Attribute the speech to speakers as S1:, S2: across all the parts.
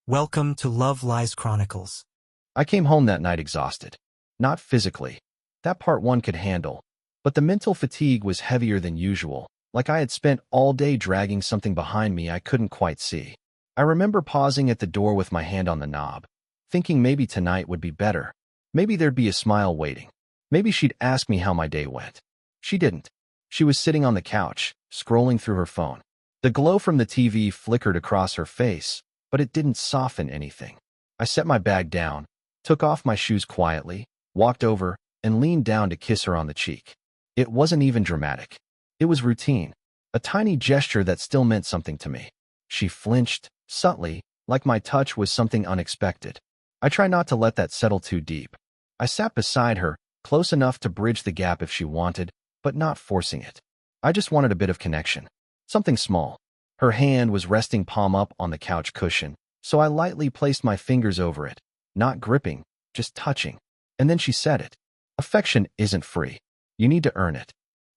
S1: Welcome to Love Lies Chronicles.
S2: I came home that night exhausted. Not physically. That part one could handle. But the mental fatigue was heavier than usual, like I had spent all day dragging something behind me I couldn't quite see. I remember pausing at the door with my hand on the knob, thinking maybe tonight would be better. Maybe there'd be a smile waiting. Maybe she'd ask me how my day went. She didn't. She was sitting on the couch, scrolling through her phone. The glow from the TV flickered across her face, but it didn't soften anything. I set my bag down, took off my shoes quietly, walked over, and leaned down to kiss her on the cheek. It wasn't even dramatic. It was routine, a tiny gesture that still meant something to me. She flinched, subtly, like my touch was something unexpected. I tried not to let that settle too deep. I sat beside her, close enough to bridge the gap if she wanted, but not forcing it. I just wanted a bit of connection. Something small. Her hand was resting palm up on the couch cushion, so I lightly placed my fingers over it, not gripping, just touching. And then she said it. Affection isn't free. You need to earn it.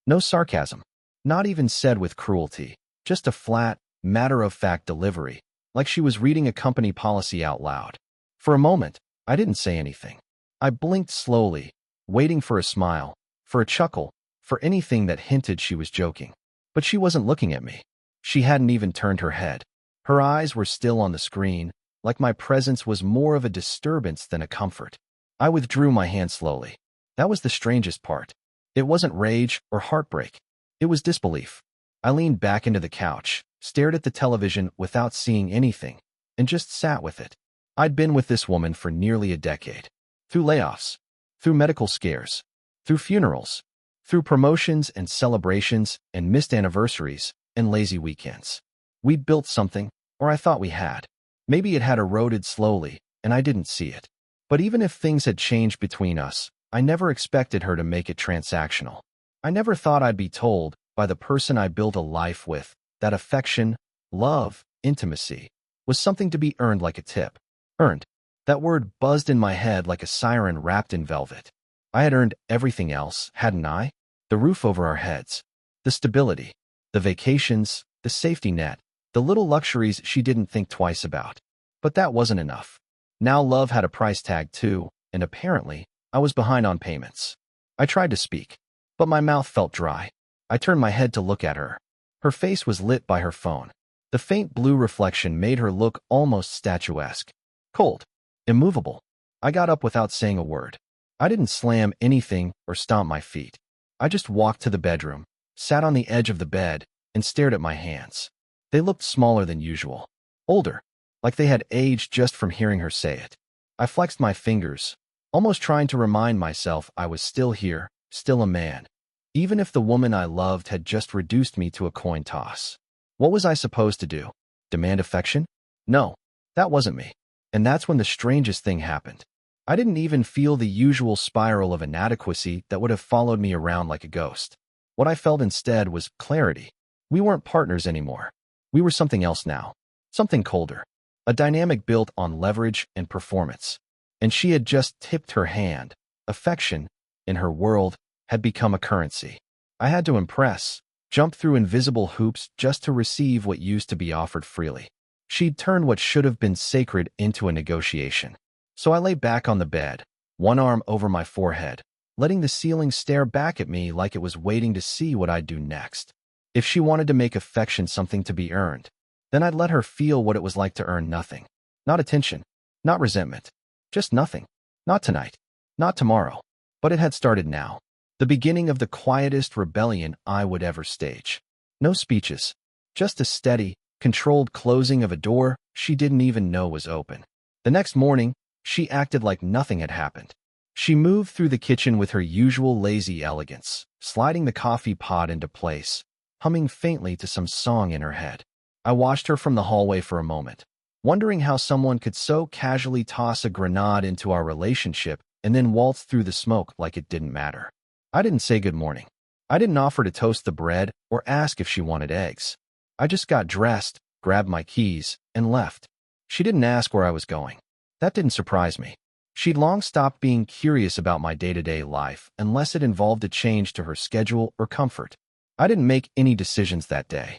S2: No sarcasm. Not even said with cruelty. Just a flat, matter-of-fact delivery, like she was reading a company policy out loud. For a moment, I didn't say anything. I blinked slowly, waiting for a smile, for a chuckle, for anything that hinted she was joking. But she wasn't looking at me. She hadn't even turned her head. Her eyes were still on the screen, like my presence was more of a disturbance than a comfort. I withdrew my hand slowly. That was the strangest part. It wasn't rage or heartbreak. It was disbelief. I leaned back into the couch, stared at the television without seeing anything, and just sat with it. I'd been with this woman for nearly a decade. Through layoffs, through medical scares, through funerals, through promotions and celebrations and missed anniversaries and lazy weekends. We'd built something, or I thought we had. Maybe it had eroded slowly, and I didn't see it. But even if things had changed between us, I never expected her to make it transactional. I never thought I'd be told, by the person I built a life with, that affection, love, intimacy, was something to be earned like a tip. Earned. That word buzzed in my head like a siren wrapped in velvet. I had earned everything else, hadn't I? The roof over our heads, the stability, the vacations, the safety net, the little luxuries she didn't think twice about. But that wasn't enough. Now love had a price tag too, and apparently, I was behind on payments. I tried to speak, but my mouth felt dry. I turned my head to look at her. Her face was lit by her phone. The faint blue reflection made her look almost statuesque. Cold. Immovable. I got up without saying a word. I didn't slam anything or stomp my feet. I just walked to the bedroom, sat on the edge of the bed, and stared at my hands. They looked smaller than usual. Older. Like they had aged just from hearing her say it. I flexed my fingers, almost trying to remind myself I was still here, still a man. Even if the woman I loved had just reduced me to a coin toss. What was I supposed to do? Demand affection? No, that wasn't me. And that's when the strangest thing happened. I didn't even feel the usual spiral of inadequacy that would have followed me around like a ghost. What I felt instead was clarity. We weren't partners anymore. We were something else now. Something colder. A dynamic built on leverage and performance. And she had just tipped her hand. Affection, in her world, had become a currency. I had to impress, jump through invisible hoops just to receive what used to be offered freely. She'd turned what should have been sacred into a negotiation. So I lay back on the bed, one arm over my forehead, letting the ceiling stare back at me like it was waiting to see what I'd do next. If she wanted to make affection something to be earned, then I'd let her feel what it was like to earn nothing. Not attention, not resentment, just nothing. Not tonight, not tomorrow. But it had started now. The beginning of the quietest rebellion I would ever stage. No speeches, just a steady, controlled closing of a door she didn't even know was open. The next morning, she acted like nothing had happened. She moved through the kitchen with her usual lazy elegance, sliding the coffee pot into place, humming faintly to some song in her head. I watched her from the hallway for a moment, wondering how someone could so casually toss a grenade into our relationship and then waltz through the smoke like it didn't matter. I didn't say good morning. I didn't offer to toast the bread or ask if she wanted eggs. I just got dressed, grabbed my keys, and left. She didn't ask where I was going. That didn't surprise me. She'd long stopped being curious about my day-to-day life unless it involved a change to her schedule or comfort. I didn't make any decisions that day.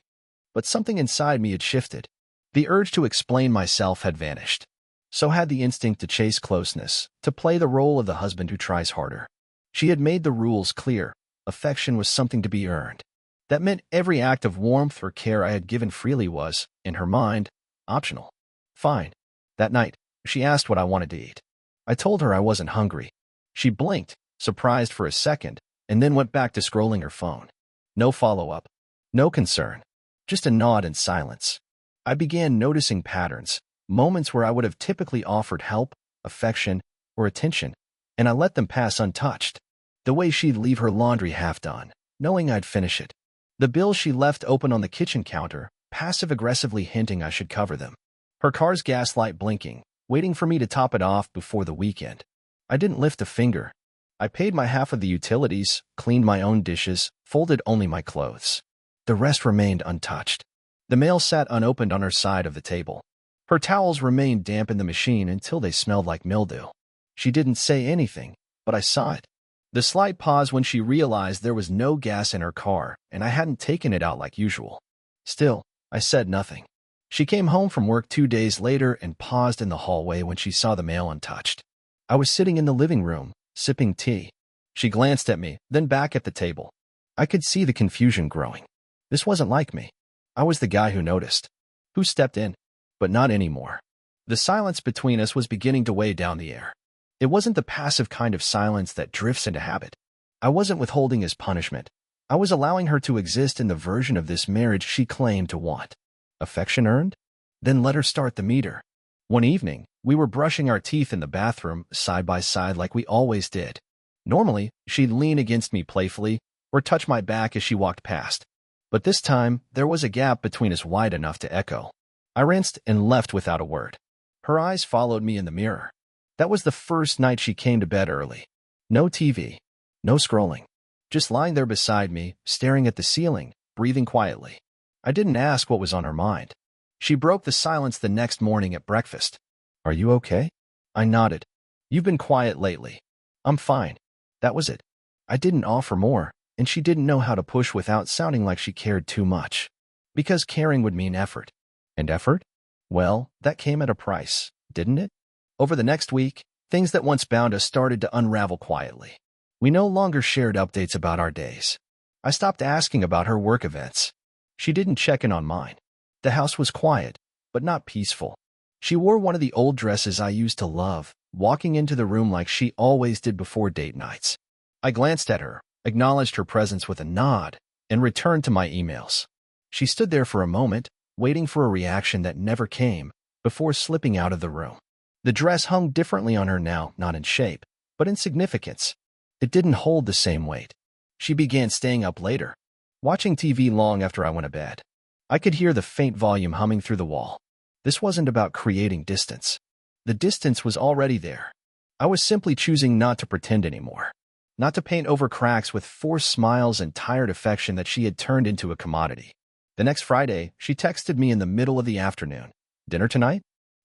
S2: But something inside me had shifted. The urge to explain myself had vanished. So had the instinct to chase closeness, to play the role of the husband who tries harder. She had made the rules clear. Affection was something to be earned. That meant every act of warmth or care I had given freely was, in her mind, optional. Fine. That night, she asked what I wanted to eat. I told her I wasn't hungry. She blinked, surprised for a second, and then went back to scrolling her phone. No follow-up. No concern. Just a nod and silence. I began noticing patterns, moments where I would have typically offered help, affection, or attention, and I let them pass untouched. The way she'd leave her laundry half done, knowing I'd finish it. The bills she left open on the kitchen counter, passive-aggressively hinting I should cover them. Her car's gas light blinking, waiting for me to top it off before the weekend. I didn't lift a finger. I paid my half of the utilities, cleaned my own dishes, folded only my clothes. The rest remained untouched. The mail sat unopened on her side of the table. Her towels remained damp in the machine until they smelled like mildew. She didn't say anything, but I saw it. The slight pause when she realized there was no gas in her car and I hadn't taken it out like usual. Still, I said nothing. She came home from work 2 days later and paused in the hallway when she saw the mail untouched. I was sitting in the living room, sipping tea. She glanced at me, then back at the table. I could see the confusion growing. This wasn't like me. I was the guy who noticed, who stepped in, but not anymore. The silence between us was beginning to weigh down the air. It wasn't the passive kind of silence that drifts into habit. I wasn't withholding as punishment. I was allowing her to exist in the version of this marriage she claimed to want. Affection earned? Then let her start the meter. One evening, we were brushing our teeth in the bathroom, side by side like we always did. Normally, she'd lean against me playfully or touch my back as she walked past. But this time, there was a gap between us wide enough to echo. I rinsed and left without a word. Her eyes followed me in the mirror. That was the first night she came to bed early. No TV, no scrolling. Just lying there beside me, staring at the ceiling, breathing quietly. I didn't ask what was on her mind. She broke the silence the next morning at breakfast. "Are you okay?" I nodded. "You've been quiet lately." "I'm fine." That was it. I didn't offer more, and she didn't know how to push without sounding like she cared too much. Because caring would mean effort. And effort? Well, that came at a price, didn't it? Over the next week, things that once bound us started to unravel quietly. We no longer shared updates about our days. I stopped asking about her work events. She didn't check in on mine. The house was quiet, but not peaceful. She wore one of the old dresses I used to love, walking into the room like she always did before date nights. I glanced at her, acknowledged her presence with a nod, and returned to my emails. She stood there for a moment, waiting for a reaction that never came, before slipping out of the room. The dress hung differently on her now, not in shape, but in significance. It didn't hold the same weight. She began staying up later, watching TV long after I went to bed. I could hear the faint volume humming through the wall. This wasn't about creating distance. The distance was already there. I was simply choosing not to pretend anymore. Not to paint over cracks with forced smiles and tired affection that she had turned into a commodity. The next Friday, she texted me in the middle of the afternoon. "Dinner tonight?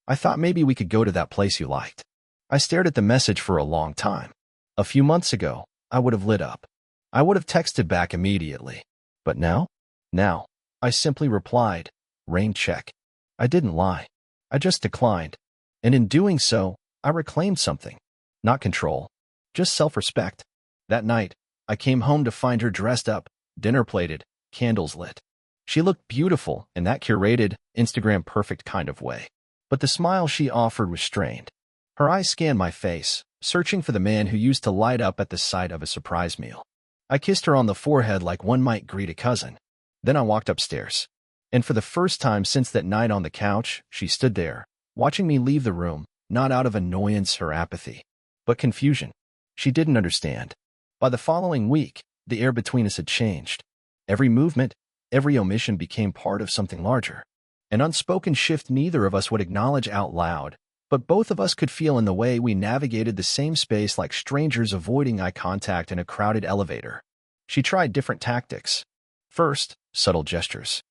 S2: I thought maybe we could go to that place you liked." I stared at the message for a long time. A few months ago, I would have lit up. I would have texted back immediately. But now? Now, I simply replied, "Rain check." I didn't lie. I just declined. And in doing so, I reclaimed something. Not control, just self-respect. That night, I came home to find her dressed up, dinner plated, candles lit. She looked beautiful in that curated, Instagram-perfect kind of way. But the smile she offered was strained. Her eyes scanned my face, searching for the man who used to light up at the sight of a surprise meal. I kissed her on the forehead like one might greet a cousin. Then I walked upstairs. And for the first time since that night on the couch, she stood there, watching me leave the room, not out of annoyance or apathy, but confusion. She didn't understand. By the following week, the air between us had changed. Every movement, every omission became part of something larger. An unspoken shift neither of us would acknowledge out loud, but both of us could feel in the way we navigated the same space like strangers avoiding eye contact in a crowded elevator. She tried different tactics. First, subtle gestures.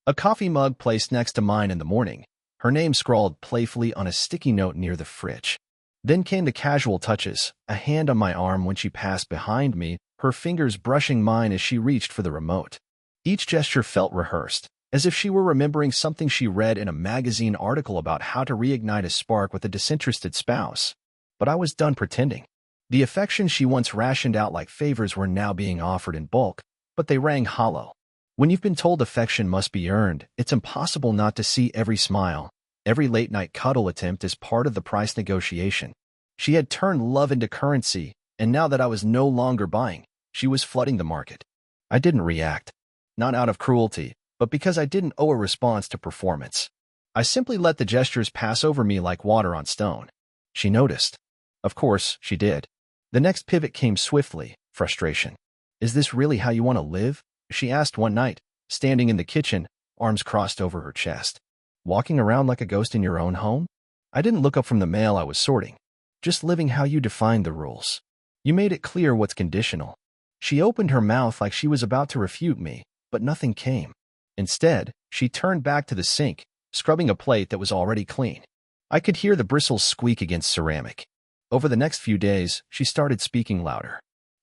S2: A coffee mug placed next to mine in the morning, her name scrawled playfully on a sticky note near the fridge. Then came the casual touches, a hand on my arm when she passed behind me, her fingers brushing mine as she reached for the remote. Each gesture felt rehearsed, as if she were remembering something she read in a magazine article about how to reignite a spark with a disinterested spouse. But I was done pretending. The affection she once rationed out like favors were now being offered in bulk, but they rang hollow. When you've been told affection must be earned, it's impossible not to see every smile, every late-night cuddle attempt as part of the price negotiation. She had turned love into currency, and now that I was no longer buying, she was flooding the market. I didn't react. Not out of cruelty, but because I didn't owe a response to performance. I simply let the gestures pass over me like water on stone. She noticed. Of course, she did. The next pivot came swiftly, frustration. "Is this really how you want to live?" she asked one night, standing in the kitchen, arms crossed over her chest. "Walking around like a ghost in your own home?" I didn't look up from the mail I was sorting. "Just living how you defined the rules. You made it clear what's conditional." She opened her mouth like she was about to refute me, but nothing came. Instead, she turned back to the sink, scrubbing a plate that was already clean. I could hear the bristles squeak against ceramic. Over the next few days, she started speaking louder.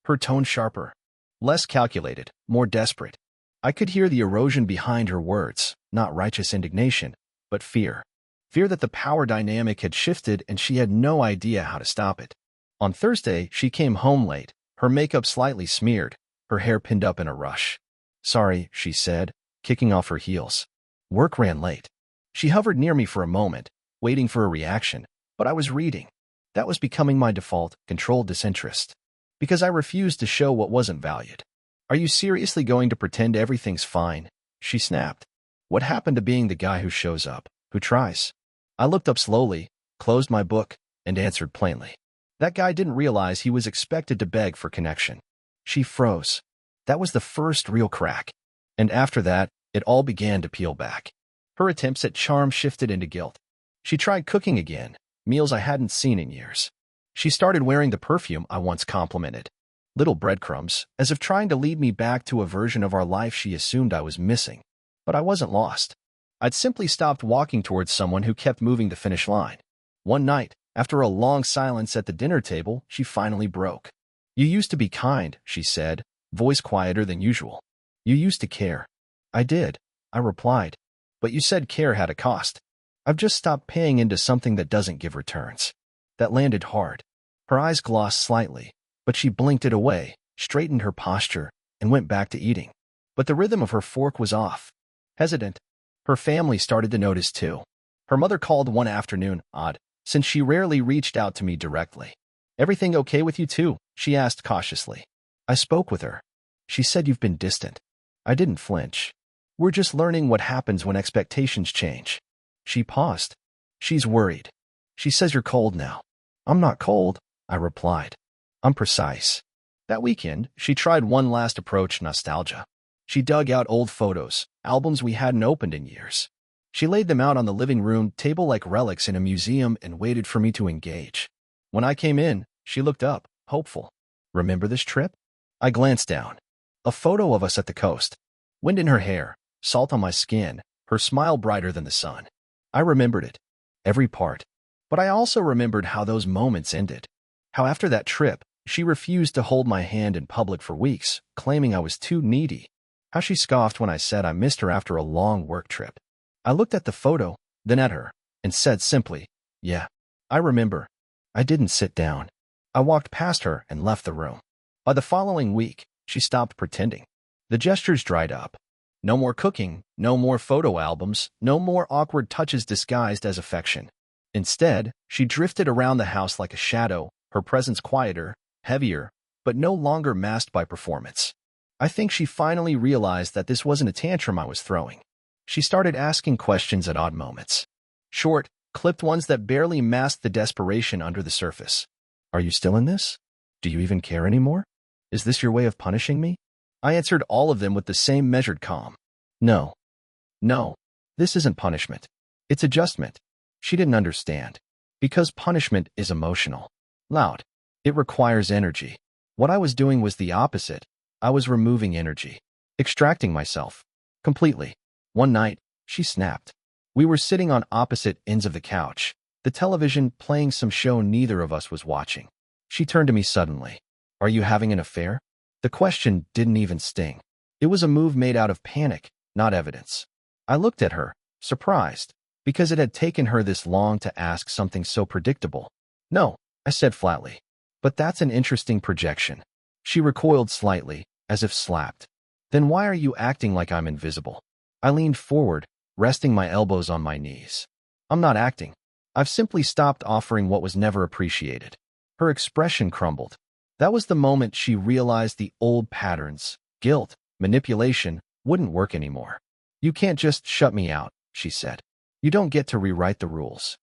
S2: Her tone sharper. Less calculated, more desperate. I could hear the erosion behind her words, not righteous indignation, but fear. Fear that the power dynamic had shifted and she had no idea how to stop it. On Thursday, she came home late, her makeup slightly smeared, her hair pinned up in a rush. "Sorry," she said, kicking off her heels. "Work ran late." She hovered near me for a moment, waiting for a reaction, but I was reading. That was becoming my default, controlled disinterest. Because I refused to show what wasn't valued. "Are you seriously going to pretend everything's fine?" she snapped. "What happened to being the guy who shows up, who tries?" I looked up slowly, closed my book, and answered plainly. That guy didn't realize he was expected to beg for connection. She froze. That was the first real crack. And after that, it all began to peel back. Her attempts at charm shifted into guilt. She tried cooking again, meals I hadn't seen in years. She started wearing the perfume I once complimented. Little breadcrumbs, as if trying to lead me back to a version of our life she assumed I was missing. But I wasn't lost. I'd simply stopped walking towards someone who kept moving the finish line. One night, after a long silence at the dinner table, she finally broke. "You used to be kind," she said, voice quieter than usual. "You used to care." "I did," I replied. "But you said care had a cost." "I've just stopped paying into something that doesn't give returns." That landed hard. Her eyes glossed slightly, but she blinked it away, straightened her posture, and went back to eating. But the rhythm of her fork was off. Hesitant. Her family started to notice too. Her mother called one afternoon, odd, since she rarely reached out to me directly. "Everything okay with you too?" she asked cautiously. I spoke with her. "She said you've been distant." I didn't flinch. "We're just learning what happens when expectations change." She paused. "She's worried. She says you're cold now." "I'm not cold," I replied. "I'm precise." That weekend, she tried one last approach, nostalgia. She dug out old photos, albums we hadn't opened in years. She laid them out on the living room table like relics in a museum and waited for me to engage. When I came in, she looked up, hopeful. "Remember this trip?" I glanced down. A photo of us at the coast. Wind in her hair, salt on my skin, her smile brighter than the sun. I remembered it. Every part. But I also remembered how those moments ended. How after that trip, she refused to hold my hand in public for weeks, claiming I was too needy. How she scoffed when I said I missed her after a long work trip. I looked at the photo, then at her, and said simply, "Yeah, I remember." I didn't sit down. I walked past her and left the room. By the following week, she stopped pretending. The gestures dried up. No more cooking, no more photo albums, no more awkward touches disguised as affection. Instead, she drifted around the house like a shadow, her presence quieter, heavier, but no longer masked by performance. I think she finally realized that this wasn't a tantrum I was throwing. She started asking questions at odd moments. Short, clipped ones that barely masked the desperation under the surface. "Are you still in this? Do you even care anymore? Is this your way of punishing me?" I answered all of them with the same measured calm. No. No. This isn't punishment. It's adjustment." She didn't understand. Because punishment is emotional. Loud. It requires energy. What I was doing was the opposite. I was removing energy. Extracting myself. Completely. One night, she snapped. We were sitting on opposite ends of the couch, the television playing some show neither of us was watching. She turned to me suddenly. "Are you having an affair?" The question didn't even sting. It was a move made out of panic, not evidence. I looked at her, surprised, because it had taken her this long to ask something so predictable. No, I said flatly. But that's an interesting projection. She recoiled slightly, as if slapped. Then why are you acting like I'm invisible? I leaned forward, resting my elbows on my knees. I'm not acting. I've simply stopped offering what was never appreciated. Her expression crumbled. That was the moment she realized the old patterns, guilt, manipulation, wouldn't work anymore. You can't just shut me out, she said. You don't get to rewrite the rules.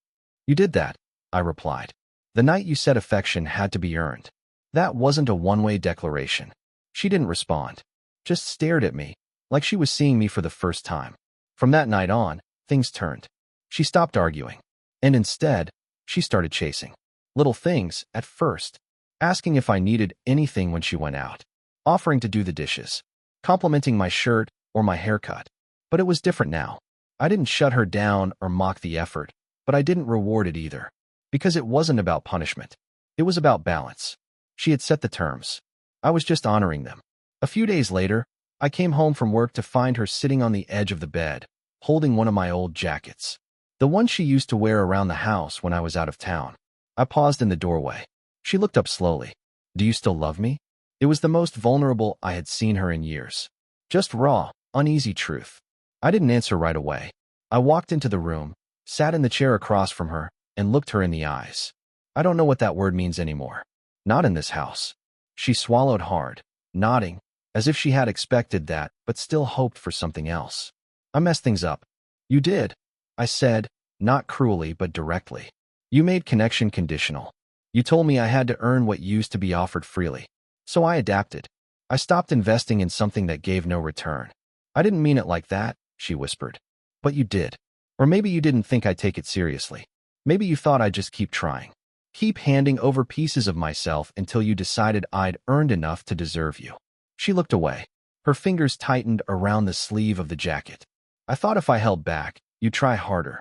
S2: You did that, I replied. The night you said affection had to be earned. That wasn't a one-way declaration. She didn't respond, just stared at me, like she was seeing me for the first time. From that night on, things turned. She stopped arguing. And instead, she started chasing. Little things, at first. Asking if I needed anything when she went out. Offering to do the dishes. Complimenting my shirt or my haircut. But it was different now. I didn't shut her down or mock the effort, but I didn't reward it either. Because it wasn't about punishment. It was about balance. She had set the terms. I was just honoring them. A few days later, I came home from work to find her sitting on the edge of the bed, holding one of my old jackets. The one she used to wear around the house when I was out of town. I paused in the doorway. She looked up slowly. Do you still love me? It was the most vulnerable I had seen her in years. Just raw, uneasy truth. I didn't answer right away. I walked into the room, sat in the chair across from her, and looked her in the eyes. I don't know what that word means anymore. Not in this house. She swallowed hard, nodding, as if she had expected that, but still hoped for something else. I messed things up. You did, I said, not cruelly but directly. You made connection conditional. You told me I had to earn what used to be offered freely. So I adapted. I stopped investing in something that gave no return. I didn't mean it like that, she whispered. But you did. Or maybe you didn't think I'd take it seriously. Maybe you thought I'd just keep trying. Keep handing over pieces of myself until you decided I'd earned enough to deserve you. She looked away. Her fingers tightened around the sleeve of the jacket. I thought if I held back, you'd try harder.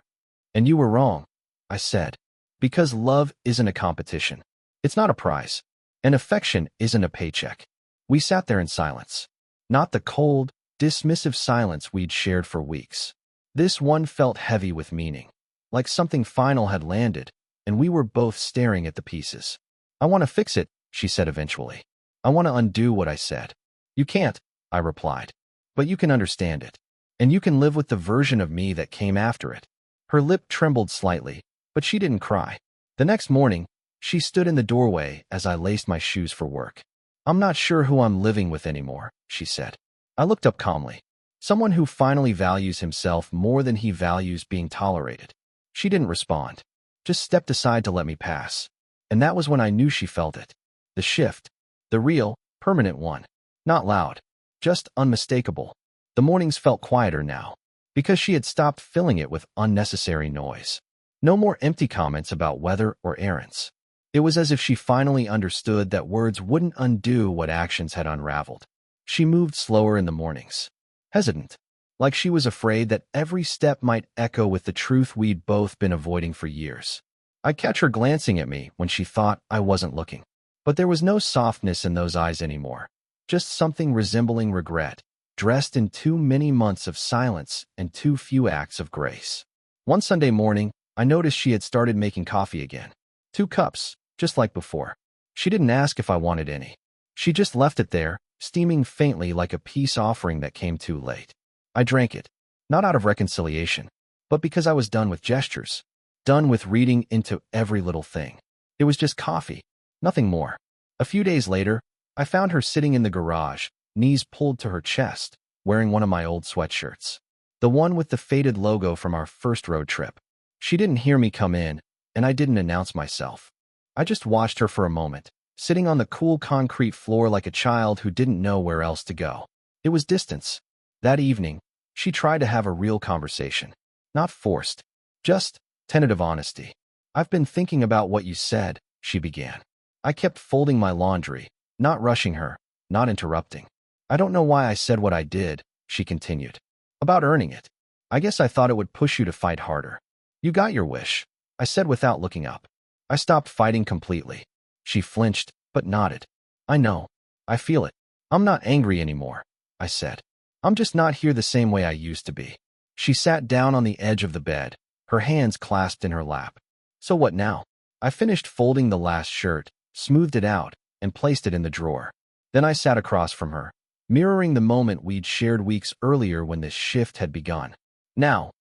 S2: And you were wrong, I said. Because love isn't a competition. It's not a prize. And affection isn't a paycheck. We sat there in silence. Not the cold, dismissive silence we'd shared for weeks. This one felt heavy with meaning. Like something final had landed, and we were both staring at the pieces. I want to fix it, she said eventually. I want to undo what I said. You can't, I replied. But you can understand it. And you can live with the version of me that came after it. Her lip trembled slightly, but she didn't cry. The next morning, she stood in the doorway as I laced my shoes for work. I'm not sure who I'm living with anymore, she said. I looked up calmly. Someone who finally values himself more than he values being tolerated. She didn't respond, just stepped aside to let me pass. And that was when I knew she felt it. The shift. The real, permanent one. Not loud. Just unmistakable. The mornings felt quieter now, because she had stopped filling it with unnecessary noise. No more empty comments about weather or errands. It was as if she finally understood that words wouldn't undo what actions had unraveled. She moved slower in the mornings. Hesitant. Like she was afraid that every step might echo with the truth we'd both been avoiding for years. I'd catch her glancing at me when she thought I wasn't looking. But there was no softness in those eyes anymore. Just something resembling regret, dressed in too many months of silence and too few acts of grace. One Sunday morning, I noticed she had started making coffee again. 2 cups, just like before. She didn't ask if I wanted any. She just left it there, steaming faintly like a peace offering that came too late. I drank it, not out of reconciliation, but because I was done with gestures, done with reading into every little thing. It was just coffee, nothing more. A few days later, I found her sitting in the garage, knees pulled to her chest, wearing one of my old sweatshirts. The one with the faded logo from our first road trip. She didn't hear me come in, and I didn't announce myself. I just watched her for a moment, sitting on the cool concrete floor like a child who didn't know where else to go. It was distance. That evening, she tried to have a real conversation. Not forced. Just tentative honesty. I've been thinking about what you said, she began. I kept folding my laundry, not rushing her, not interrupting. I don't know why I said what I did, she continued. About earning it. I guess I thought it would push you to fight harder. You got your wish, I said without looking up. I stopped fighting completely. She flinched, but nodded. I know. I feel it. I'm not angry anymore, I said. I'm just not here the same way I used to be. She sat down on the edge of the bed, her hands clasped in her lap. So what now? I finished folding the last shirt, smoothed it out, and placed it in the drawer. Then I sat across from her, mirroring the moment we'd shared weeks earlier when this shift had begun. Now,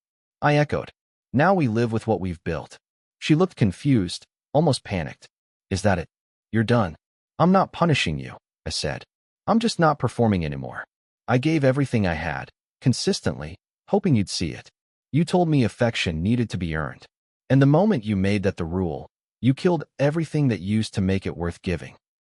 S2: I echoed. Now we live with what we've built. She looked confused, almost panicked. Is that it? You're done. I'm not punishing you, I said. I'm just not performing anymore. I gave everything I had, consistently, hoping you'd see it. You told me affection needed to be earned. And the moment you made that the rule, you killed everything that used to make it worth giving.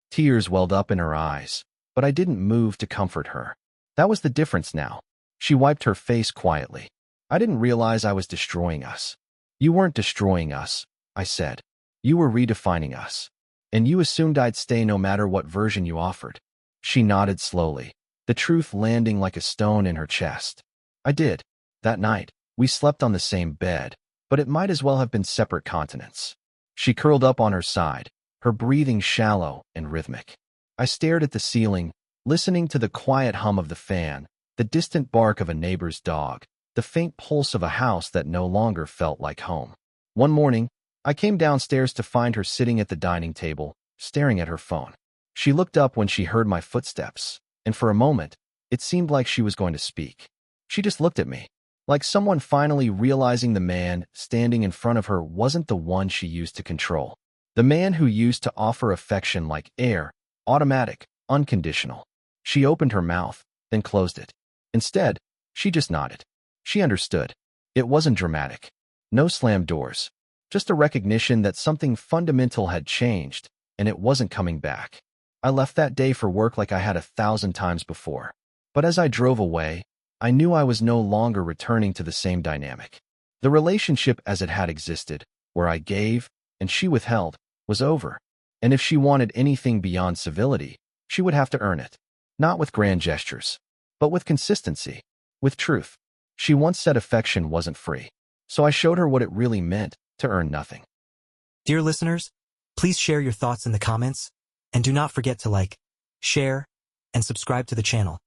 S2: Tears welled up in her eyes, but I didn't move to comfort her. That was the difference now. She wiped her face quietly. I didn't realize I was destroying us. You weren't destroying us, I said. You were redefining us. And you assumed I'd stay no matter what version you offered. She nodded slowly, the truth landing like a stone in her chest. I did. That night, we slept on the same bed, but it might as well have been separate continents. She curled up on her side, her breathing shallow and rhythmic. I stared at the ceiling, listening to the quiet hum of the fan, the distant bark of a neighbor's dog, the faint pulse of a house that no longer felt like home. One morning, I came downstairs to find her sitting at the dining table, staring at her phone. She looked up when she heard my footsteps, and for a moment, it seemed like she was going to speak. She just looked at me, like someone finally realizing the man standing in front of her wasn't the one she used to control. The man who used to offer affection like air, automatic, unconditional. She opened her mouth, then closed it. Instead, she just nodded. She understood. It wasn't dramatic. No slammed doors. Just a recognition that something fundamental had changed, and it wasn't coming back. I left that day for work like I had 1,000 times before. But as I drove away, I knew I was no longer returning to the same dynamic. The relationship as it had existed, where I gave, and she withheld, was over. And if she wanted anything beyond civility, she would have to earn it. Not with grand gestures, but with consistency, with truth. She once said affection wasn't free, so I showed her what it really meant to earn nothing.
S1: Dear listeners, please share your thoughts in the comments, and do not forget to like, share, and subscribe to the channel.